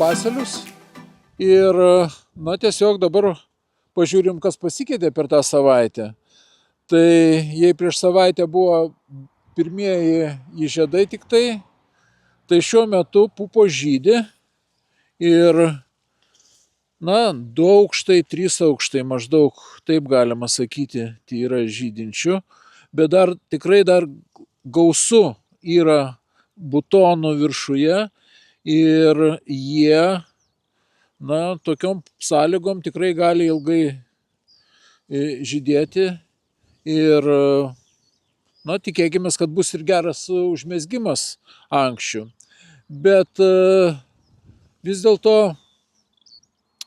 pasėlius ir, na, tiesiog dabar pažiūrim, kas pasikeitė per tą savaitę. Tai jei prieš savaitę buvo pirmieji įžiedai tik tai šiuo metu pupos žydi ir, na, 2 aukštai, 3 aukštai maždaug, taip galima sakyti, tai yra žydinčių, bet tikrai dar gausu yra butonų viršuje ir jie, na, tokiom sąlygom tikrai gali ilgai žydėti ir, na, tikėkime, kad bus ir geras užmezgimas ankščių. Bet vis dėlto,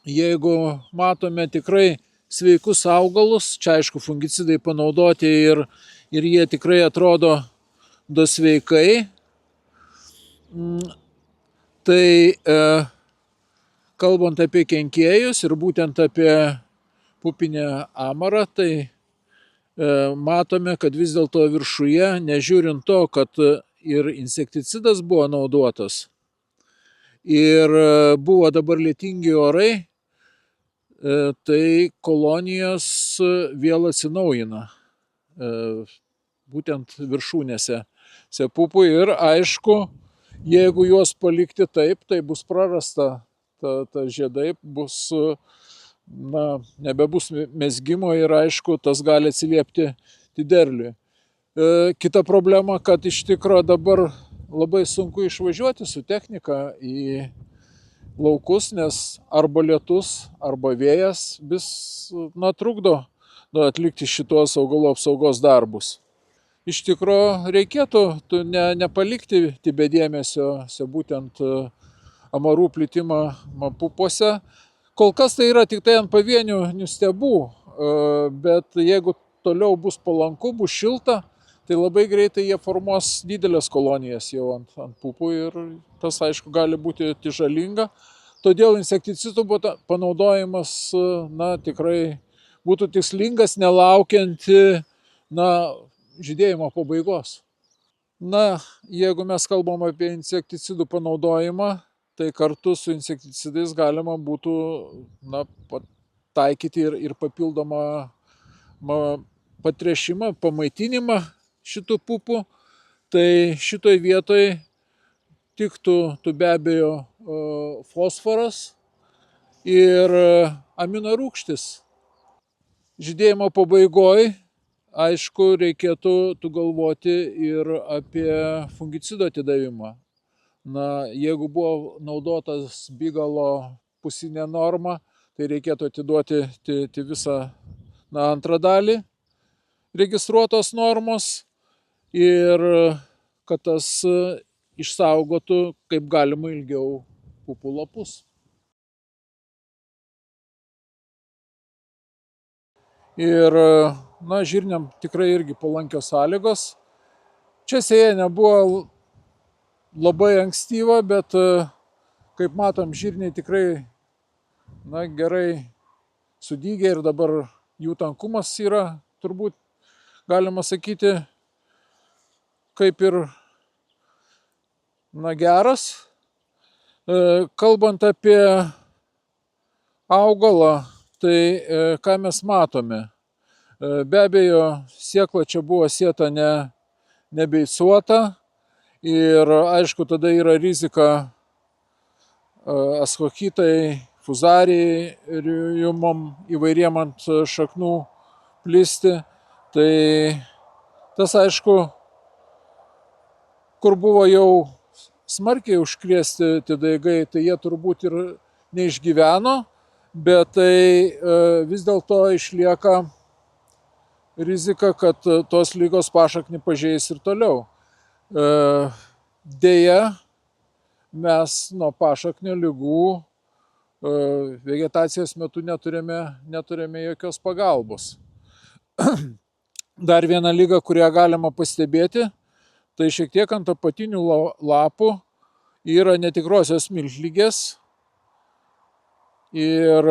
jeigu matome tikrai sveikus augalus, čia aišku fungicidai panaudoti ir jie tikrai atrodo dosveikai, tai kalbant apie kenkėjus ir būtent apie pupinę amarą, tai matome, kad vis dėlto viršuje, nežiūrint to, kad ir insekticidas buvo naudotas ir buvo dabar lietingi orai, tai kolonijos vėl atsinaujina, būtent viršūnėse pupų ir aišku, jeigu juos palikti taip, tai bus prarasta ta žiedai, bus, na, nebebus mezgimo ir aišku, tas gali atsiliepti derliui. Kita problema, kad iš tikro dabar labai sunku išvažiuoti su technika į laukus, nes arba lietus, arba vėjas vis, na, trukdo atlikti šitos augalų apsaugos darbus. Iš tikro reikėtų nepalikti be dėmesio būtent amarų plitimą pupose. Kol kas tai yra tik tai ant pavienių stiebų, bet jeigu toliau bus palanku, bus šilta, tai labai greitai jie formuos didelės kolonijas jau ant pupų ir tas, aišku, gali būti žalinga. Todėl insekticidų panaudojimas, na, tikrai būtų tikslingas, nelaukiant, na, žydėjimo pabaigos. Na, jeigu mes kalbam apie insekticidų panaudojimą, tai kartu su insekticidais galima būtų, na, taikyti ir papildomą patręšimą, pamaitinimą šitų pupų. Tai šitoj vietoj tiktų be abejo fosforas ir aminorūgštis. Žydėjimo pabaigoj, aišku, reikėtų galvoti ir apie fungicido atidavimą. Na, jeigu buvo naudotas bigalo pusinė norma, tai reikėtų atiduoti visą, na, antrą dalį registruotos normos ir kad tas išsaugotų kaip galima ilgiau pupų lapus. Ir, na, žirniam tikrai irgi palankios sąlygos. Čia sėja nebuvo labai ankstyva, bet, kaip matom, žirniai tikrai, na, gerai sudygė ir dabar jų tankumas yra, turbūt, galima sakyti, kaip ir, na, geras. Kalbant apie augalą, tai ką mes matome? Be abejo, sėkla čia buvo sėta nebeicuota ir aišku, tada yra rizika askochitai, fuzariumam įvairiem ant šaknų plisti. Tai tas, aišku, kur buvo jau smarkiai užkrėsti daigai, tai jie turbūt ir neišgyveno, bet tai vis dėlto išlieka rizika, kad tos ligos pašaknį pažeis ir toliau. Deja, mes nuo pašaknio ligų vegetacijos metu neturime jokios pagalbos. Dar viena liga, kurią galima pastebėti, tai šiek tiek ant apatinių lapų yra netikrosios miltligės. Ir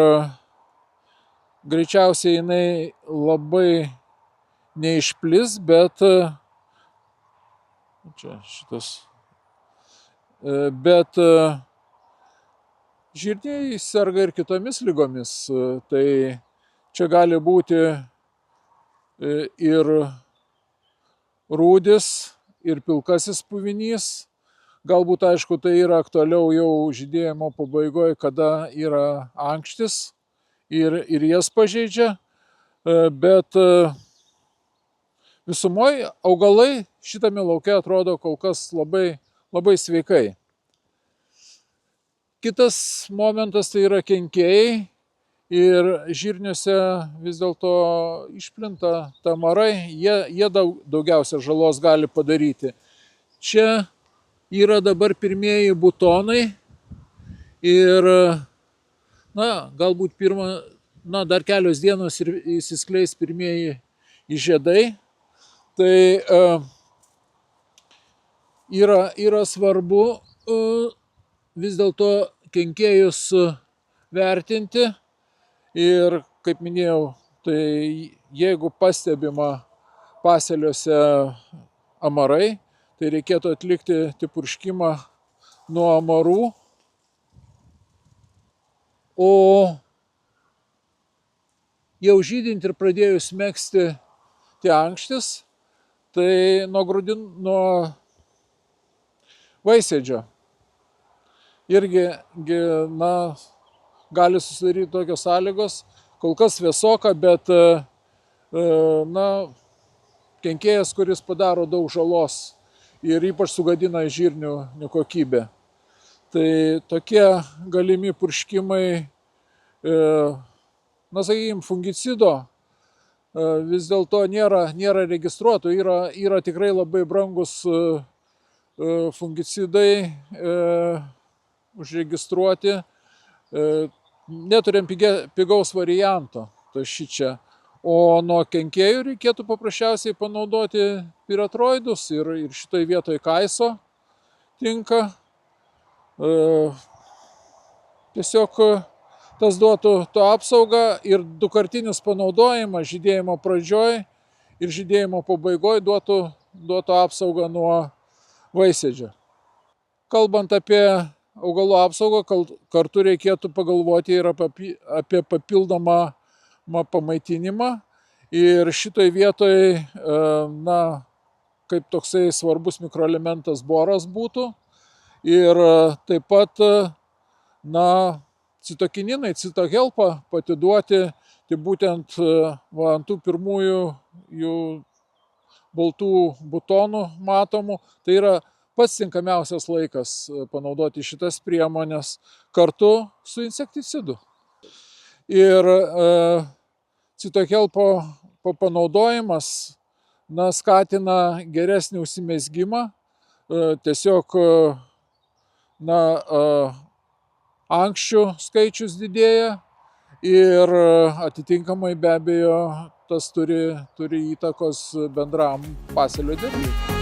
greičiausiai jinai labai neišplis, bet čia šitas, bet Žirniai serga ir kitomis ligomis. Tai čia gali būti ir rūdis, ir pilkasis puvinys. Galbūt, aišku, tai yra aktualiau jau žydėjimo pabaigoje, kada yra ankštis ir jas pažeidžia. Bet visumoje augalai šitame lauke atrodo kol kas labai sveikai. Kitas momentas tai yra kenkėjai ir žirniuose vis dėlto išplinta tamarai, jie daugiausia žalos gali padaryti. Čia yra dabar pirmieji butonai ir galbūt dar kelios dienos ir įsiskleis pirmieji žiedai. Tai yra svarbu vis dėlto kenkėjus vertinti ir, kaip minėjau, tai jeigu pastebima pasėliuose amarai, tai reikėtų atlikti purškimą nuo amarų. O jau žydint ir pradėjus megzti tie ankštis, tai nuo vaisėdžio irgi gali susidaryti tokios sąlygos, kol kas vėsoka, bet kenkėjas, kuris padaro daug žalos ir ypač sugadina žirnių kokybę. Tai tokie galimi purškimai, sakykime, fungicido vis dėlto nėra registruotų, yra tikrai labai brangus fungicidai užregistruoti. Neturėjom pigaus varianto, tai šičia. O nuo kenkėjų reikėtų paprasčiausiai panaudoti piratroidus ir šitoj vietoj kaiso tinka. Tiesiog tas duotų to apsaugą ir dukartinis panaudojimas žydėjimo pradžioj ir žydėjimo pabaigoj duotų apsaugą nuo vaisėdžio. Kalbant apie augalų apsaugą, kartu reikėtų pagalvoti ir apie papildomą pamaitinimą. Ir šitoj vietoj, kaip toksai svarbus mikroelementas boras būtų. Ir taip pat, citokininai, citohelpą patiduoti, tai būtent ant tų pirmųjų jų baltų butonų matomų. Tai yra pats tinkamiausias laikas panaudoti šitas priemonės kartu su insekticidu. Ir citohelpo panaudojimas skatina geresnį užsimezgimą, tiesiog ankščių skaičius didėja ir atitinkamai be abejo tas turi įtakos bendram pasėlio derliui.